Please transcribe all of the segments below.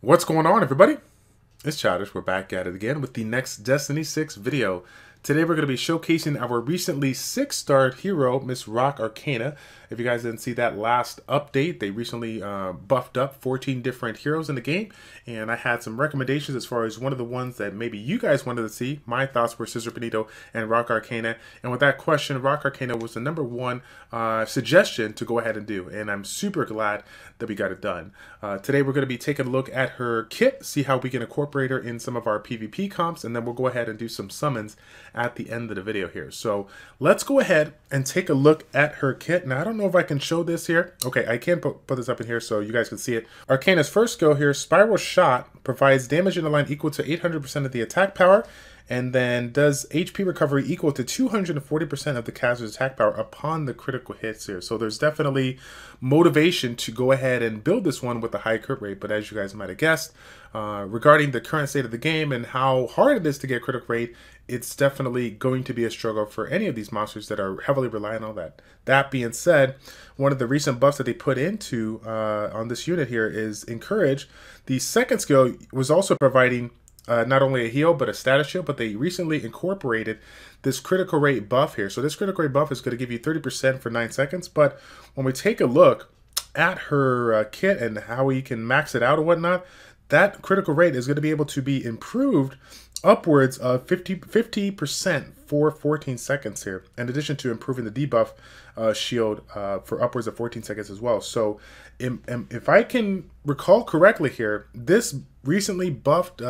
What's going on, everybody? It's Childish. We're back at it again with the next Destiny 6 video. Today we're going to be showcasing our recently 6-star hero, Miss Rock Arcana. If you guys didn't see that last update, they recently buffed up 14 different heroes in the game, and I had some recommendations as far as one of the ones that maybe you guys wanted to see. My thoughts were Scissor and Rock Arcana, and with that question, Rock Arcana was the #1 suggestion to go ahead and do, and I'm super glad that we got it done. Today we're going to be taking a look at her kit, see how we can incorporate her in some of our PvP comps, and then we'll go ahead and do some summons at the end of the video here. So let's go ahead and take a look at her kit. Now I don't know if I can show this here. Okay, I can put this up in here so you guys can see it. Arcana's first skill here, Spiral Shot, provides damage in a line equal to 800% of the attack power, and then does HP recovery equal to 240% of the caster's attack power upon the critical hits here. So there's definitely motivation to go ahead and build this one with a high crit rate, but as you guys might have guessed, regarding the current state of the game and how hard it is to get critical rate, it's definitely going to be a struggle for any of these monsters that are heavily reliant on that. That being said, one of the recent buffs that they put into on this unit here is Encourage. The second skill was also providing not only a heal, but a status shield, but they recently incorporated this critical rate buff here. So this critical rate buff is going to give you 30% for 9 seconds, but when we take a look at her kit and how we can max it out and whatnot, that critical rate is going to be able to be improved upwards of 50% for 14 seconds here, in addition to improving the debuff shield for upwards of 14 seconds as well. So if I can recall correctly here, this recently buffed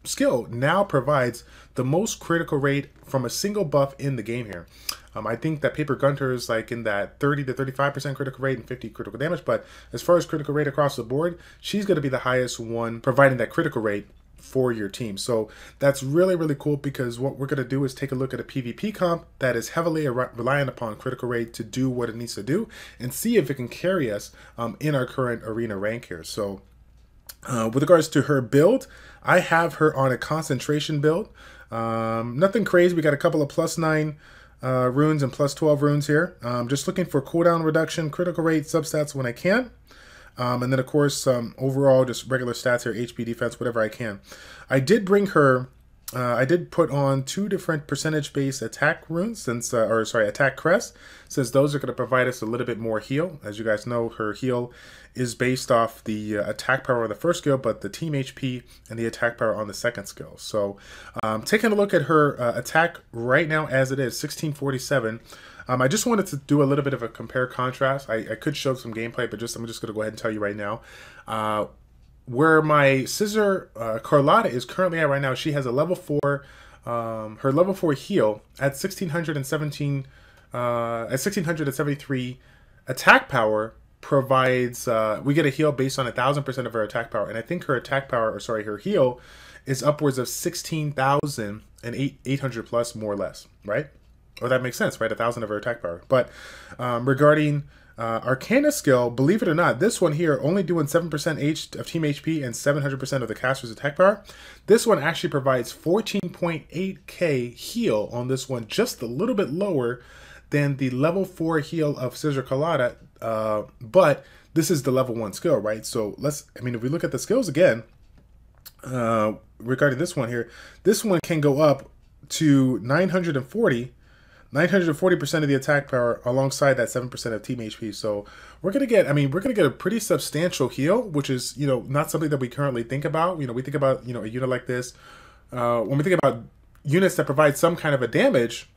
skill now provides the most critical rate from a single buff in the game here. I think that Paper Gunter is like in that 30 to 35% critical rate and 50 critical damage, but as far as critical rate across the board, she's going to be the highest one providing that critical rate for your team. So that's really, really cool, because what we're going to do is take a look at a PvP comp that is heavily reliant upon critical rate to do what it needs to do and see if it can carry us in our current arena rank here. So with regards to her build, I have her on a concentration build. Nothing crazy. We got a couple of +9 runes and +12 runes here. Just looking for cooldown reduction, critical rate, substats when I can. And then, of course, overall, just regular stats here, HP, defense, whatever I can. I did bring her, I did put on 2 different percentage-based attack runes, since, attack crest, since those are going to provide us a little bit more heal. As you guys know, her heal is based off the attack power on the first skill, but the team HP and the attack power on the second skill. So, taking a look at her attack right now as it is, 1647. I just wanted to do a little bit of a compare contrast. I could show some gameplay, but I'm just going to go ahead and tell you right now. Where my Scissor Carlotta is currently at right now, she has a level 4, her level 4 heal at 1673 attack power provides, we get a heal based on 1000% of her attack power. And I think her attack power, her heal is upwards of 16,800 plus, more or less, right? Oh, that makes sense, right? 1,000 of her attack power. But regarding Arcana skill, believe it or not, this one here only doing 7% of team HP and 700% of the caster's attack power. This one actually provides 14.8k heal on this one, just a little bit lower than the level 4 heal of Scissor Carlotta. But this is the level 1 skill, right? So if we look at the skills again, regarding this one here, this one can go up to 940% of the attack power alongside that 7% of team HP. So we're gonna get, we're gonna get a pretty substantial heal, which is, not something that we currently think about. We think about, a unit like this. When we think about units that provide some kind of a damage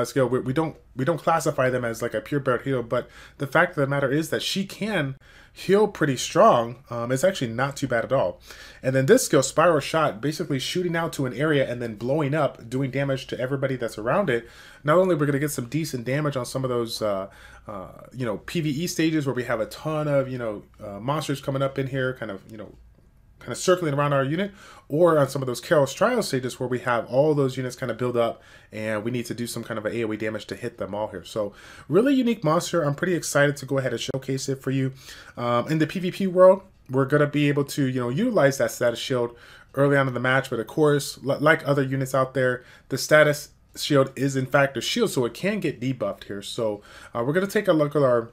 skill, we don't classify them as like a purebred heal. But the fact of the matter is that she can heal pretty strong. It's actually not too bad at all. And then this skill, Spiral Shot, basically shooting out to an area and then blowing up, doing damage to everybody that's around it. Not only we're going to get some decent damage on some of those PvE stages where we have a ton of monsters coming up in here, kind of circling around our unit, or on some of those Carol's Trial stages where we have all those units kind of build up and we need to do some kind of an AoE damage to hit them all here. So really unique monster. I'm pretty excited to go ahead and showcase it for you. In the PvP world, we're going to be able to utilize that status shield early on in the match, but of course, like other units out there, the status shield is in fact a shield, so it can get debuffed here. So we're going to take a look at our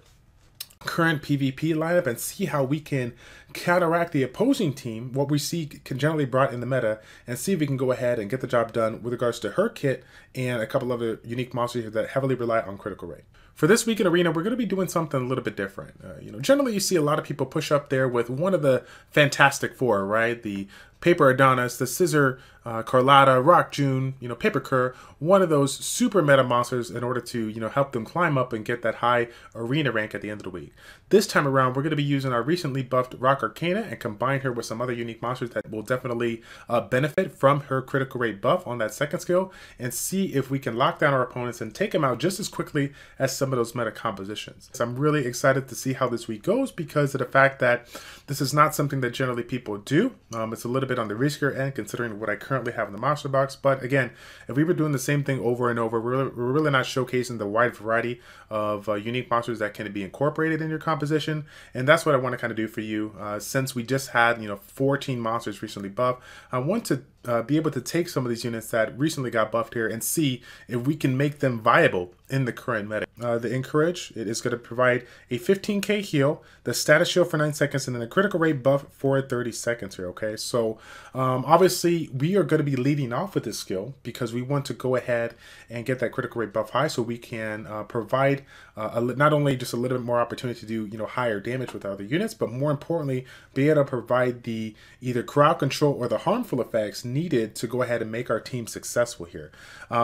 current PvP lineup and see how we can counteract the opposing team, what we see generally brought in the meta, and see if we can go ahead and get the job done with regards to her kit and a couple of other unique monsters here that heavily rely on critical rate. For this week in Arena, we're going to be doing something a little bit different. Generally you see a lot of people push up there with one of the Fantastic Four, right? The Paper Adonis, the Scissor, Carlotta, Rock June, Paper Kerr, one of those super meta monsters in order to, help them climb up and get that high arena rank at the end of the week. This time around, we're going to be using our recently buffed Rock Arcana and combine her with some other unique monsters that will definitely benefit from her critical rate buff on that second skill, and see if we can lock down our opponents and take them out just as quickly as some of those meta compositions. So I'm really excited to see how this week goes because of the fact that this is not something that generally people do. It's a little bit on the riskier end considering what I currently have in the monster box, but again, if we were doing the same thing over and over, we're really not showcasing the wide variety of unique monsters that can be incorporated in your composition, and that's what I want to kind of do for you. Since we just had 14 monsters recently buffed, I want to be able to take some of these units that recently got buffed here and see if we can make them viable in the current meta. The Encourage, it is going to provide a 15k heal, the status shield for 9 seconds, and then a critical rate buff for 30 seconds here, okay? So obviously we are going to be leading off with this skill because we want to go ahead and get that critical rate buff high so we can provide not only just a little bit more opportunity to do higher damage with other units, but more importantly be able to provide the either crowd control or the harmful effects needed to go ahead and make our team successful here.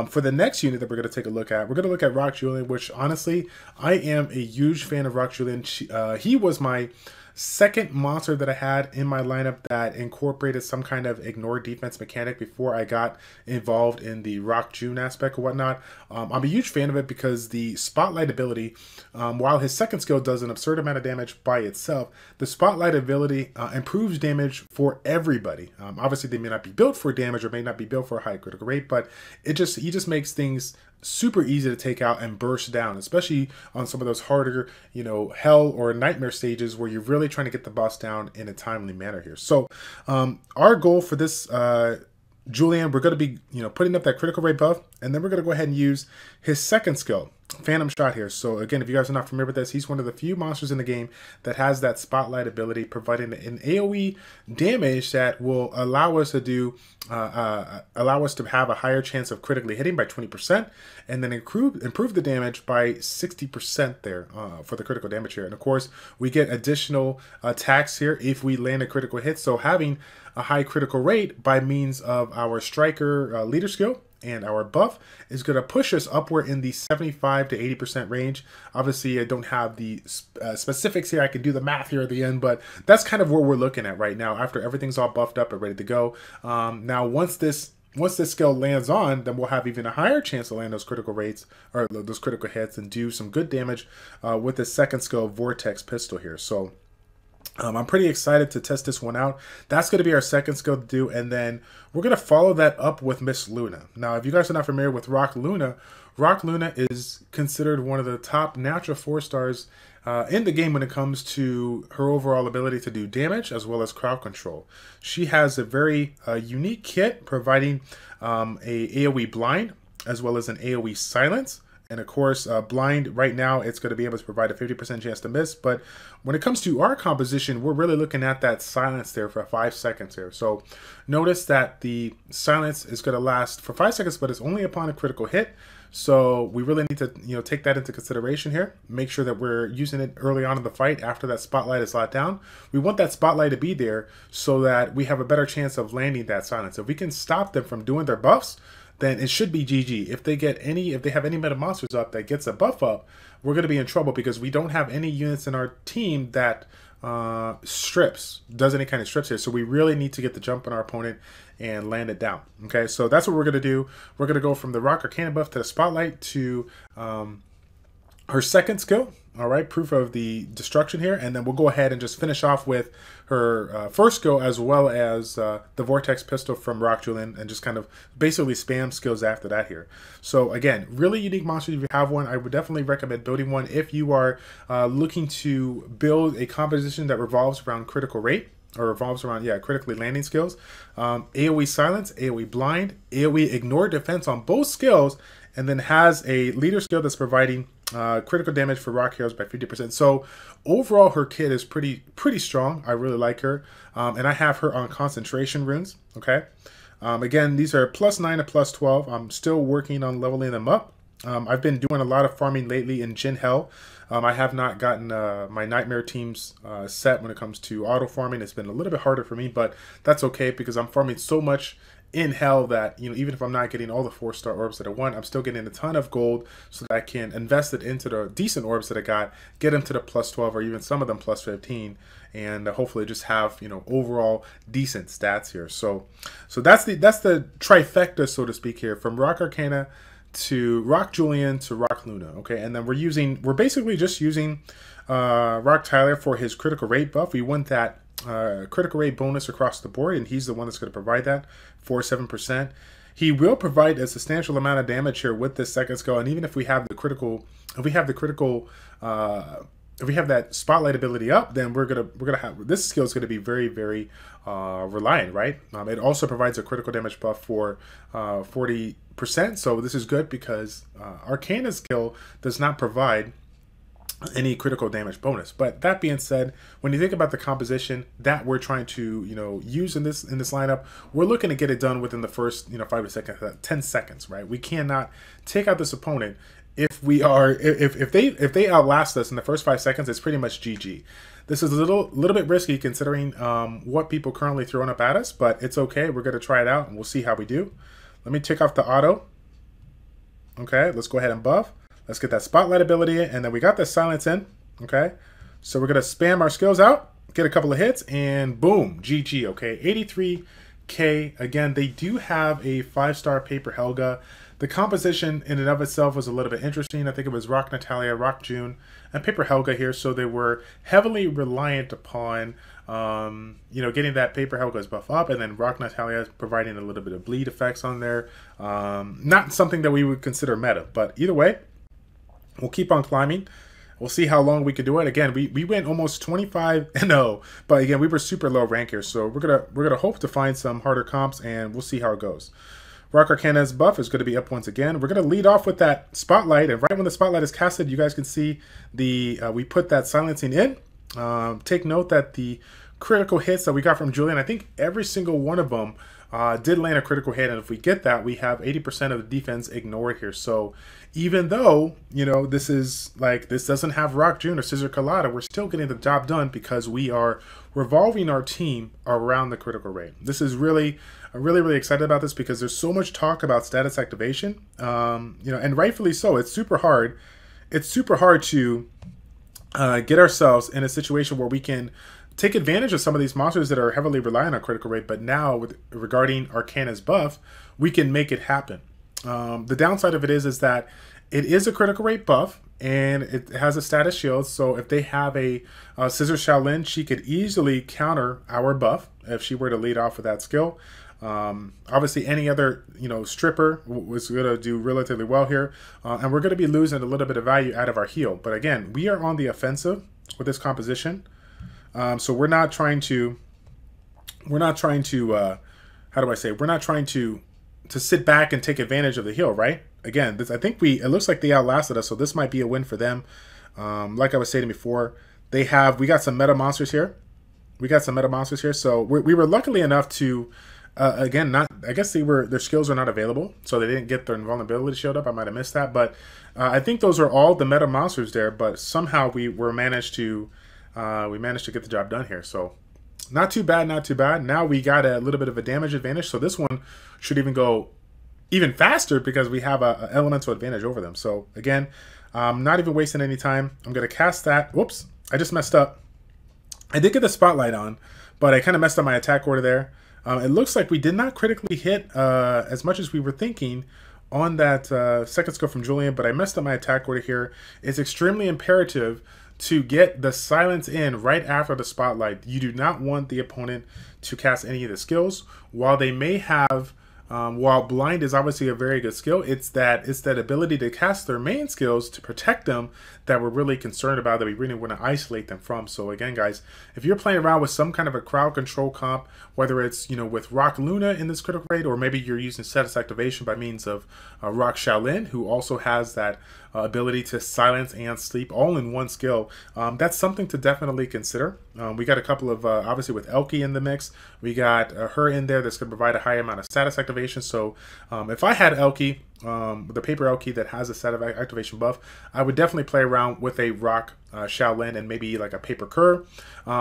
For the next unit that we're going to take a look at, we're going to look at Rock Julian, which honestly I am a huge fan of Rock Julian. He was my second monster that I had in my lineup that incorporated some kind of ignore defense mechanic before I got involved in the Rock June aspect or whatnot. I'm a huge fan of it because the Spotlight ability, while his second skill does an absurd amount of damage by itself, the Spotlight ability improves damage for everybody. Obviously they may not be built for damage or may not be built for a high critical rate, but he just makes things super easy to take out and burst down, especially on some of those harder, hell or nightmare stages where you're really trying to get the boss down in a timely manner here. So our goal for this Julian, we're going to be, putting up that critical rate buff, and then we're going to go ahead and use his second skill, Phantom Shot here. So again, if you guys are not familiar with this, he's one of the few monsters in the game that has that Spotlight ability, providing an AoE damage that will allow us to do, allow us to have a higher chance of critically hitting by 20%, and then improve the damage by 60% there for the critical damage here. And of course, we get additional attacks here if we land a critical hit. So having a high critical rate by means of our striker leader skill and our buff is going to push us upward in the 75 to 80% range. Obviously, I don't have the specifics here. I can do the math here at the end, but that's kind of what we're looking at right now after everything's all buffed up and ready to go. Now, once this skill lands on, then we'll have even a higher chance to land those critical rates or those critical hits and do some good damage with the second skill, Vortex Pistol here. So I'm pretty excited to test this one out. That's going to be our second skill to do, and then we're going to follow that up with Miss Luna. Now, if you guys are not familiar with Rock Luna is considered one of the top natural 4-stars in the game when it comes to her overall ability to do damage as well as crowd control. She has a very unique kit providing a AoE blind as well as an AoE silence. And of course, blind right now, it's going to be able to provide a 50% chance to miss. But when it comes to our composition, we're really looking at that silence there for 5 seconds here. So notice that the silence is going to last for 5 seconds, but it's only upon a critical hit. So we really need to take that into consideration here. Make sure that we're using it early on in the fight after that spotlight is locked down. We want that spotlight to be there so that we have a better chance of landing that silence. If we can stop them from doing their buffs, then it should be GG. If they have any meta monsters up that gets a buff up, we're going to be in trouble because we don't have any units in our team that does any kind of strips here. So we really need to get the jump on our opponent and land it down. Okay, so that's what we're going to do. We're going to go from the Rock Arcana buff to the Spotlight to her second skill. All right, proof of the destruction here, and then we'll go ahead and just finish off with her first skill as well as the Vortex Pistol from Rock Julian, and just kind of basically spam skills after that here. So again, really unique monster. If you have one, I would definitely recommend building one if you are looking to build a composition that revolves around critical rate, or revolves around, critically landing skills. AoE silence, AoE blind, AoE ignore defense on both skills, and then has a leader skill that's providing Critical damage for rock heroes by 50%. So overall, her kit is pretty strong. I really like her. And I have her on concentration runes. Okay. Again, these are +9 to +12. I'm still working on leveling them up. I've been doing a lot of farming lately in Jin Hell. I have not gotten my Nightmare teams set when it comes to auto farming. It's been a little bit harder for me, but that's okay because I'm farming so much in Hell that, you know, even if I'm not getting all the 4-star orbs that I want, I'm still getting a ton of gold so that I can invest it into the decent orbs that I got, get them to the +12 or even some of them +15, and hopefully just have, you know, overall decent stats here. So that's the trifecta, so to speak, here, from Rock Arcana to Rock Julian to Rock Luna. Okay, and then we're basically just using Rock Tyler for his critical rate buff. We want that critical rate bonus across the board, and he's the one that's going to provide that for 7%. He will provide a substantial amount of damage here with this second skill, and even if we have the critical, if we have that spotlight ability up, then we're gonna have this skill is going to be very reliant, right? It also provides a critical damage buff for 40%, so this is good because Arcana's skill does not provide any critical damage bonus. But that being said, when you think about the composition that we're trying to, you know, use in this lineup, we're looking to get it done within the first, you know, 10 seconds, right? We cannot take out this opponent if they outlast us in the first 5 seconds. It's pretty much GG. This is a little bit risky considering what people currently throwing up at us, but it's okay. We're going to try it out and we'll see how we do. Let me take off the auto. Okay, let's go ahead and buff. Let's get that spotlight ability in, and then we got the silence in. Okay, so we're gonna spam our skills out, get a couple of hits, and boom, GG. Okay, 83k. Again, they do have a 5-star Paper Helga. The composition in and of itself was a little bit interesting. I think it was Rock Natalia, Rock June, and Paper Helga here. So they were heavily reliant upon, you know, getting that Paper Helga's buff up, and then Rock Natalia providing a little bit of bleed effects on there. Not something that we would consider meta, but either way, we'll keep on climbing. We'll see how long we could do it. Again, we went almost 25-0, but again, we were super low rank here, so we're gonna hope to find some harder comps, and we'll see how it goes. Rock Arcana's buff is going to be up once again. We're going to lead off with that spotlight, and right when the spotlight is casted, you guys can see the we put that silencing in. Take note that the critical hits that we got from Julian, I think every single one of them did land a critical hit, and if we get that, we have 80% of the defense ignored here. So even though, you know, this doesn't have Rock June or Scissor Carlotta, we're still getting the job done because we are revolving our team around the critical rate. This is really, I'm really excited about this because there's so much talk about status activation, you know, and rightfully so. It's super hard. It's super hard to get ourselves in a situation where we can take advantage of some of these monsters that are heavily reliant on critical rate, but now regarding Arcana's buff, we can make it happen. The downside of it is that it is a critical rate buff and it has a status shield, so if they have a Scissor Shaolin, she could easily counter our buff if she were to lead off with that skill. Obviously any other, you know, stripper was going to do relatively well here, and we're going to be losing a little bit of value out of our heal. But again, we are on the offensive with this composition. So we're not trying to how do I say, we're not trying to sit back and take advantage of the heal, right? Again, I think it looks like they outlasted us, so this might be a win for them. Like I was saying before, we got some meta monsters here. So we were luckily enough to, again, I guess their skills are not available, so they didn't get their invulnerability shield up. I might have missed that, but I think those are all the meta monsters there, but somehow we managed to get the job done here. So not too bad. Now we got a little bit of a damage advantage, so this one should even go even faster because we have a elemental advantage over them. So again, not even wasting any time. I'm going to cast that. Whoops, I just messed up. I did get the spotlight on, but I kind of messed up my attack order there. It looks like we did not critically hit as much as we were thinking on that second skill from Julian, but I messed up my attack order here. It's extremely imperative to get the silence in right after the spotlight. You do not want the opponent to cast any of the skills. While they may have While blind is obviously a very good skill, it's that ability to cast their main skills to protect them that we're really concerned about, that we really want to isolate them from. So again, guys, if you're playing around with some kind of a crowd control comp, whether it's, you know, with Rock Luna in this critical rate, or maybe you're using status activation by means of Rock Shaolin, who also has that ability to silence and sleep all in one skill, that's something to definitely consider. We got a couple of, obviously with Elke in the mix, we got her in there that's going to provide a high amount of status activation. So if I had Elke, the paper Elke that has a set of activation buff, I would definitely play around with a Rock Shaolin and maybe like a paper Kerr,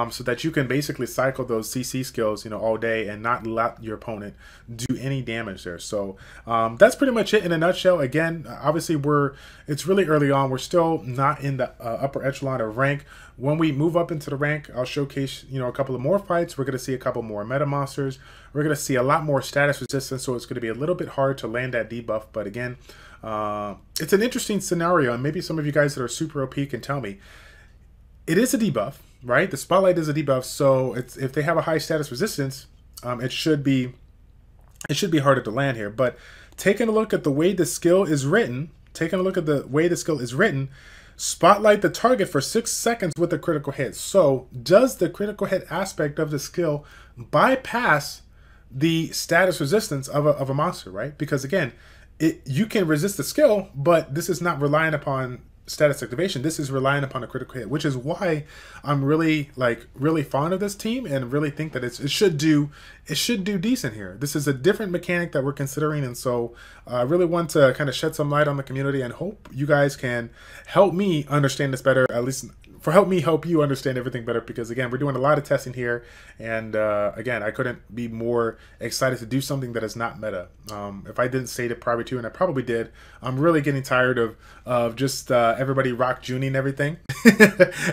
so that you can basically cycle those CC skills, you know, all day and not let your opponent do any damage there. So that's pretty much it in a nutshell. Again, obviously it's really early on. We're still not in the upper echelon of rank. When we move up into the rank, I'll showcase, you know, a couple of more fights. We're going to see a couple more meta monsters. We're going to see a lot more status resistance, so it's going to be a little bit hard to land that debuff. But again, it's an interesting scenario, and maybe some of you guys that are super OP can tell me. It is a debuff, right? The Spotlight is a debuff, so if they have a high status resistance, it should be harder to land here. But taking a look at the way the skill is written, Spotlight the target for 6 seconds with a critical hit. So does the critical hit aspect of the skill bypass the status resistance of a monster, right? Because again, you can resist the skill, but this is not relying upon status activation. This is relying upon a critical hit, which is why I'm really fond of this team and really think that it should do decent here. This is a different mechanic that we're considering, and so I really want to kind of shed some light on the community and hope you guys can help me understand this better, at least help me help you understand everything better, because again, we're doing a lot of testing here, and again, I couldn't be more excited to do something that is not meta. If I didn't say it prior to, and I probably did, I'm really getting tired of just everybody rock Juning everything.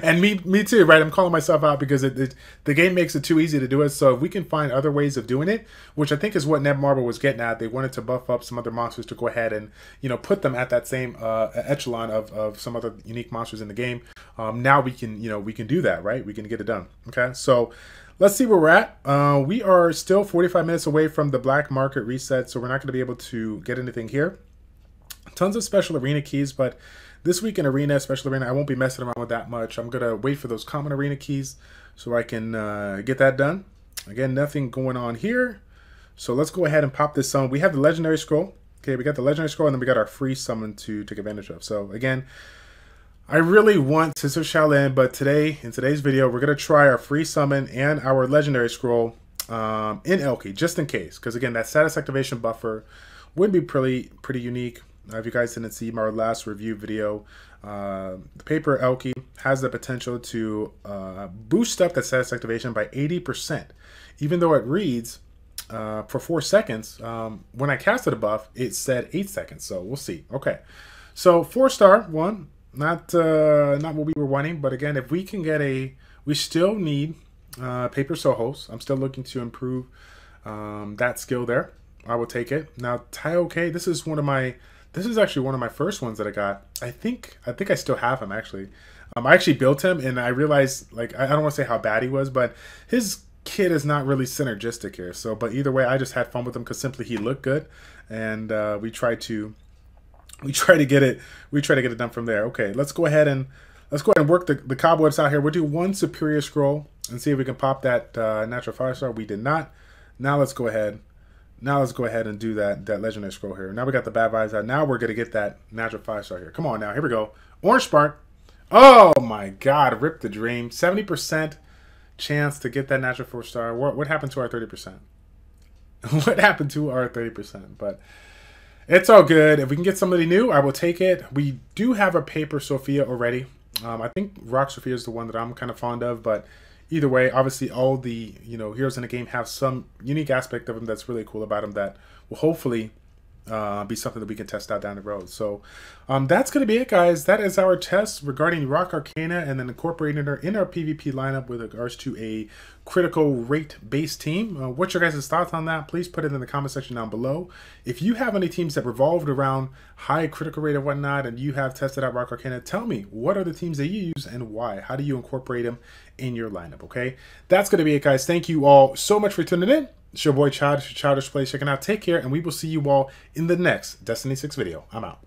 And me too, right? I'm calling myself out because the game makes it too easy to do it. So if we can find other ways of doing it, which I think is what Netmarble was getting at, they wanted to buff up some other monsters to go ahead and, you know, put them at that same echelon of some other unique monsters in the game. Now we can, you know, we can do that, right? We can get it done. Okay, so let's see where we're at. We are still 45 minutes away from the black market reset, so we're not going to be able to get anything here. Tons of special arena keys, but this week in arena, special arena, I won't be messing around with that much. I'm going to wait for those common arena keys so I can get that done. Again, nothing going on here. So let's go ahead and pop this summon. We have the legendary scroll. Okay, we got the legendary scroll, and then we got our free summon to take advantage of. So again, I really want Scissor Shaolin, but today, in today's video, we're going to try our free summon and our legendary scroll in Elke, just in case. Because again, that status activation buffer would be pretty unique. If you guys didn't see my last review video, the paper Elke has the potential to boost up that status activation by 80%. Even though it reads for 4 seconds, when I casted a buff, it said 8 seconds. So we'll see. Okay, so 4-star one. Not what we were wanting, but again, if we can get we still need paper Sohos. I'm still looking to improve that skill there. I will take it. Now Taioke, this is actually one of my first ones that I got. I think I still have him actually. I actually built him, and I realized, like, I don't want to say how bad he was, but his kit is not really synergistic here. So, but either way, I just had fun with him because simply he looked good, and we try to get it done from there. Okay, let's go ahead and work the cobwebs out here. We'll do one superior scroll and see if we can pop that natural 5-star. We did not. Now let's go ahead and do that legendary scroll here. Now we got the bad vibes out. Now we're gonna get that natural 5-star here. Come on now, here we go. Orange spark. Oh my God, rip the dream. 70% chance to get that natural 4-star. What happened to our 30%? What happened to our 30%? But it's all good. If we can get somebody new, I will take it. We do have a paper Sophia already. I think Rock Sophia is the one that I'm kind of fond of, but either way, obviously all the heroes in the game have some unique aspect of them that's really cool about them that will hopefully be something that we can test out down the road. So that's going to be it, guys. That is our test regarding Rock Arcana and then incorporating her in our PvP lineup with regards to a critical rate-based team. What's your guys' thoughts on that? Please put it in the comment section down below. If you have any teams that revolved around high critical rate and whatnot, and you have tested out Rock Arcana, tell me, what are the teams that you use and why? How do you incorporate them in your lineup, okay? That's going to be it, guys. Thank you all so much for tuning in. It's your boy Childish, Childish Plays checking out. Take care, and we will see you all in the next Destiny 6 video. I'm out.